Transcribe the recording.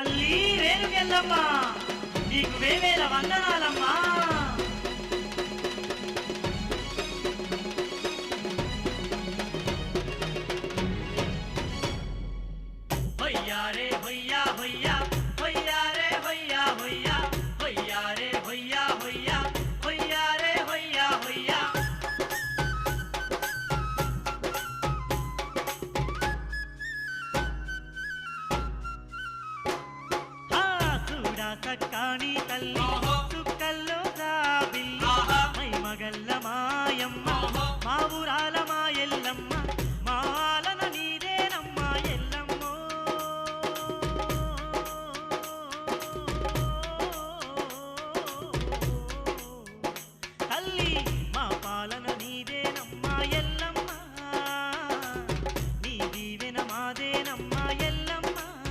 తల్లి రేణుకెళ్ళమ్మ నీకు వేవేల వందనాలమ్మా. హొయ్యా రే హొయ్యా హొయ్యా హొయ్యా రే హొయ్యా హొయ్యా హొయ్యా రే హొయ్యా హొయ్యా హొయ్యా రే హొయ్యా హొయ్యా. చూడా సక్కాని తల్లి